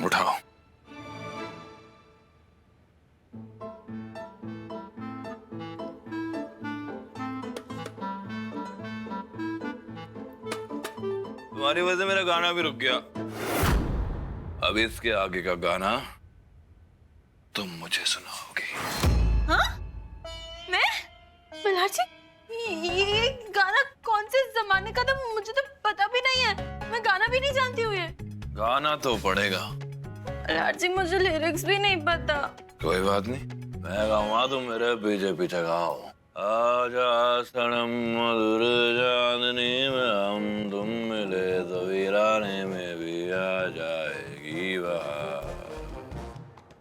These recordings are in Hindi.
उठाओ। तुम्हारी वजह से मेरा गाना भी रुक गया। अब इसके आगे का गाना तुम मुझे सुनाओगी। हाँ? मैं? मल्हार जी, ये गाना कौन से जमाने का था? मुझे तो पता भी नहीं है। मैं गाना भी नहीं जानती हूँ ये। गाना तो पड़ेगा। मल्हार जी, मुझे लिरिक्स भी नहीं पता। कोई बात नहीं, मैं गाऊंगा, तुम मेरे पीछे पीछे गाओ। आजा सनम मधुर चांदनी में हम तुम मिले तो वीराने में भी आ जाएगी बहार।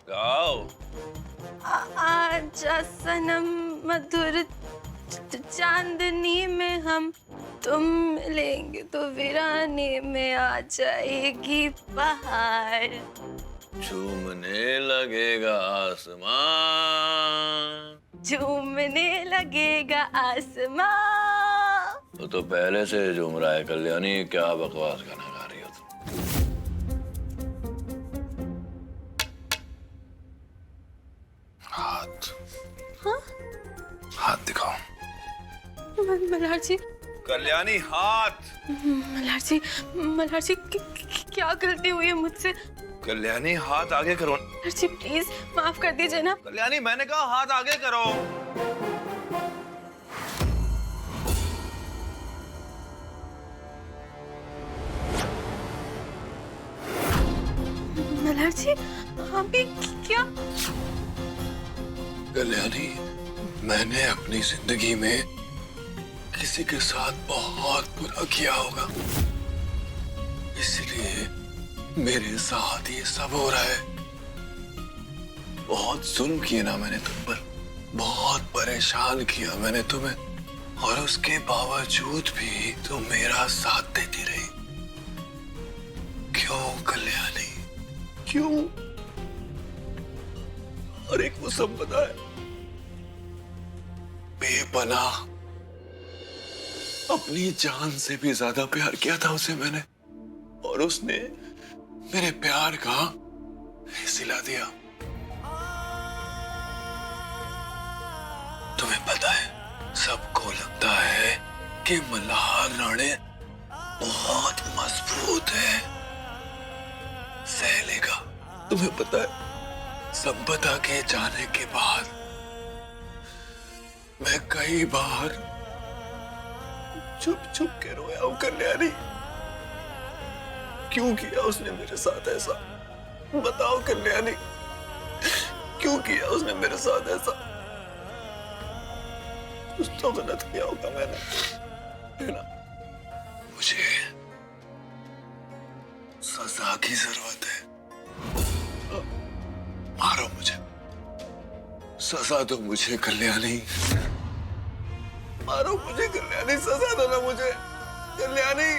गाओ। आजा सनम मधुर चांदनी में हम तुम मिलेंगे तो वीराने में आ जाएगी बहार। झूमने लगेगा आसमान, झूमने लगेगा आसमां। तो पहले से झूम रहा है कल्याणी, क्या बकवास गाना गा रही हो तुम? हाथ। हाँ? हाथ दिखाओ। मल्हार जी। कल्याणी हाथ। मल्हार जी क्या गलती हुई है मुझसे? कल्याणी हाथ आगे करो। मल्हार जी प्लीज माफ कर दीजिए ना। कल्याणी मैंने कहा हाथ आगे करो। मल्हार जी आप भी क्या? कल्याणी, मैंने अपनी जिंदगी में किसी के साथ बहुत बुरा किया होगा, इसलिए मेरे साथ ये सब हो रहा है। बहुत जुल्म किए ना मैंने तुम पर, बहुत परेशान किया मैंने तुम्हें, और उसके बावजूद भी तुम मेरा साथ देती रही। क्यों कल्याणी, क्यों? और एक वो सब पता है, बेपनाह अपनी जान से भी ज्यादा प्यार किया था उसे मैंने, और उसने मेरे प्यार का सिला दिया। तुम्हें पता है, सबको लगता है कि मल्हार राणे बहुत मजबूत है, सह लेगा। तुम्हें पता है, संपदा के जाने के बाद मैं कई बार चुप चुप के रोया हूं कल्याणी। क्यों किया उसने मेरे साथ ऐसा? बताओ कल्याणी, क्यों किया उसने मेरे साथ ऐसा? कुछ तो गलत किया होगा मैंने, है ना? मुझे सजा की जरूरत है। मारो मुझे, सजा दो मुझे कल्याणी, मारो मुझे कल्याणी, सजा दो ना मुझे कल्याणी,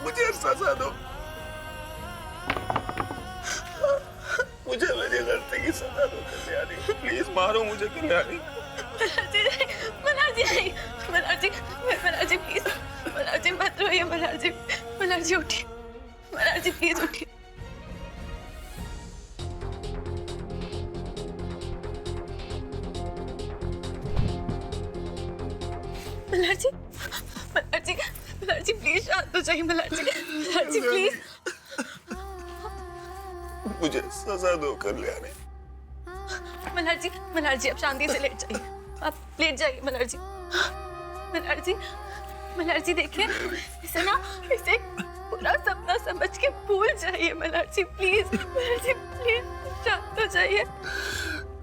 मुझे सजा दो, मुझे मेरी गलती की सजा दो कल्याणी, प्लीज मारो मुझे कल्याणी। मल्हार जी प्लीज, मल्हार जी मत रोइए। मल्हार जी उठिए, मल्हार जी प्लीज उठिए। मल्हार जी प्लीज शांत हो जाइए। मल्हार जी प्लीज। मुझे सजा दो कल्याणी। मल्हार जी आप शांति से लेट जाइए, आप लेट जाइए। मल्हार जी देखिए, इसे पूरा सपना समझ के भूल जाइए। मल्हार जी प्लीज शांत हो जाइए।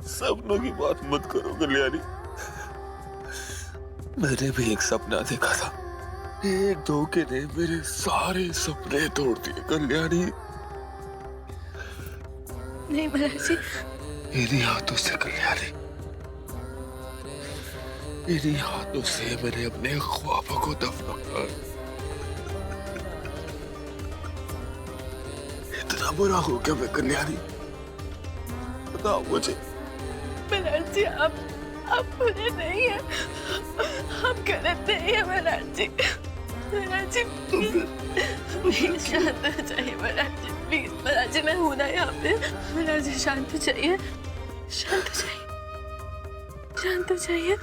सपनों की बात मत करो कल्याणी, मैंने भी एक सपना देखा था, एक धोखे ने मेरे सारे सपने तोड़ दिए कल्याणी। नहीं मल्हार जी, इन्हीं हाथों से कल्याणी, इन्हीं हाथों से मैंने अपने ख्वाबों को दफनाया। इतना बुरा हो क्या मैं कल्याणी? बताओ मुझे। मल्हार जी आप बुरे नहीं है, आप गलत नहीं है। मल्हार जी प्लीज शांत हो जाइए। मल्हार जी प्लीज, मल्हार मल्हार जी मैं हूं ना यहाँ पे। मल्हार जी शांत हो जाइए, शांत हो जाइए, शांत हो जाइए।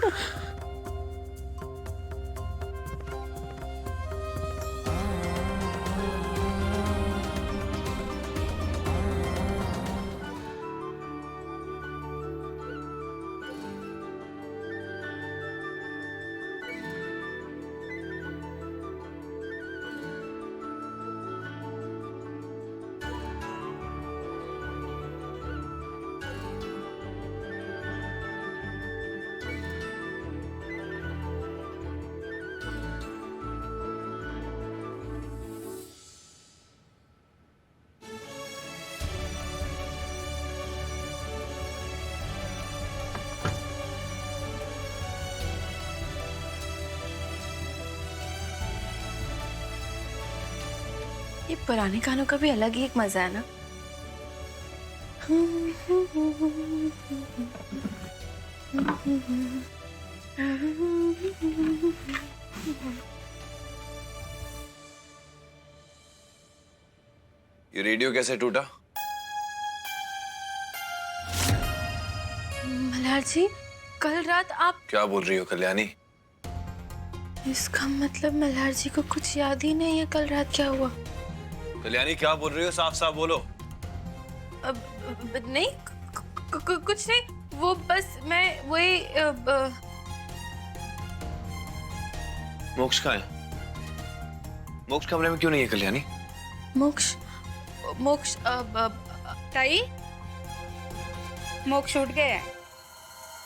ये पुराने गानों का भी अलग ही एक मजा है ना। ये रेडियो कैसे टूटा? मल्हार जी कल रात आप। क्या बोल रही हो कल्याणी? इसका मतलब मल्हार जी को कुछ याद ही नहीं है कल रात क्या हुआ। कल्याणी क्या बोल रही हो? साफ साफ बोलो। नहीं कुछ नहीं, वो बस मैं वही मोक्ष कहाँ है? मोक्ष कमरे में क्यों नहीं है कल्याणी? मोक्ष मोक्ष ताई, मोक्ष उठ गए हैं।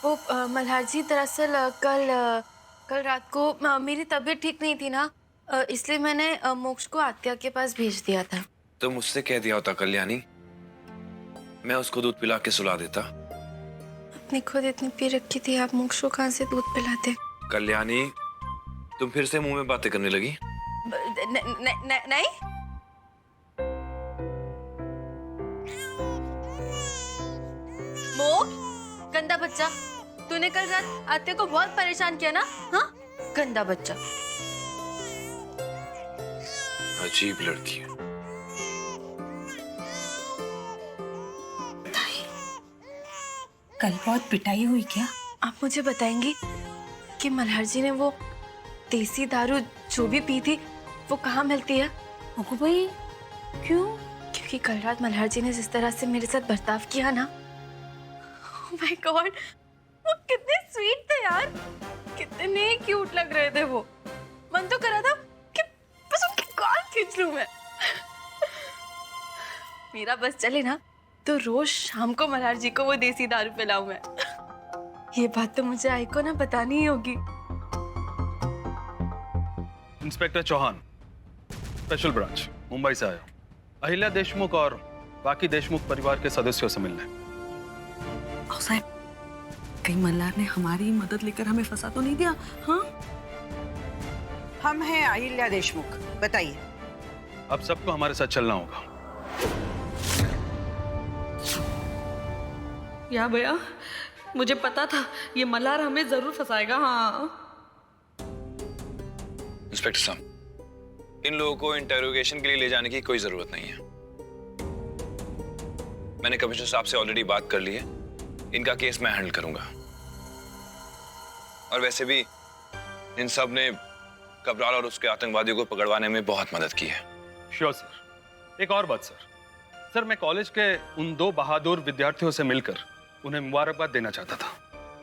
वो मल्हार जी दरअसल कल रात को मेरी तबीयत ठीक नहीं थी ना, इसलिए मैंने मोक्ष को आत्या के पास भेज दिया था। तो मुझसे कह दिया होता कल्याणी, मैं उसको दूध पिला के सुला देता। अपनी खुद इतनी पी रखी थी, आप मोक्ष को कहाँ से दूध पिलाते? कल्याणी तुम फिर से मुंह में बातें करने लगी। नहीं मोक्ष गंदा बच्चा, तूने कल रात आत्या को बहुत परेशान किया ना। हाँ गंदा बच्चा। अजीब लड़की है। कल बहुत पिटाई हुई क्या? आप मुझे बताएंगी कि मल्हार जी ने वो देसी दारू जो भी पी थी वो कहाँ मिलती है? ओको भाई क्यों? क्योंकि कल रात मल्हार जी ने जिस तरह से मेरे साथ बर्ताव किया ना, ओह माय गॉड, वो कितने स्वीट थे यार, कितने क्यूट लग रहे थे वो। मन तो कर रहा था कि बस उनकी गाल खींच लूं मैं। मेरा बस चले ना तो रोज शाम को मल्हार जी को वो देसी दारू पिलाऊं मैं। ये बात तो मुझे आई को ना बतानी ही होगी। Inspector Chauhan, special branch, Mumbai से आया हूं। अहिल्या देशमुख और बाकी देशमुख परिवार के सदस्यों से मिलने। साहब, कहीं मल्हार ने हमारी मदद लेकर हमें फंसा तो नहीं दिया? हाँ, हम हैं अहिल्या देशमुख, बताइए। अब सबको हमारे साथ चलना होगा। या भैया, मुझे पता था ये मल्हार हमें जरूर फंसाएगा। हाँ इंस्पेक्टर साहब, इन लोगों को इंटेरोगेशन के लिए ले जाने की कोई जरूरत नहीं है। मैंने कमिश्नर साहब से ऑलरेडी बात कर ली है, इनका केस मैं हैंडल करूंगा। और वैसे भी इन सब ने कबराल और उसके आतंकवादियों को पकड़वाने में बहुत मदद की है। Sure sir. एक और बात सर, मैं कॉलेज के उन 2 बहादुर विद्यार्थियों से मिलकर उन्हें मुबारकबाद देना चाहता था,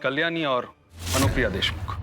कल्याणी और अनुप्रिया देशमुख।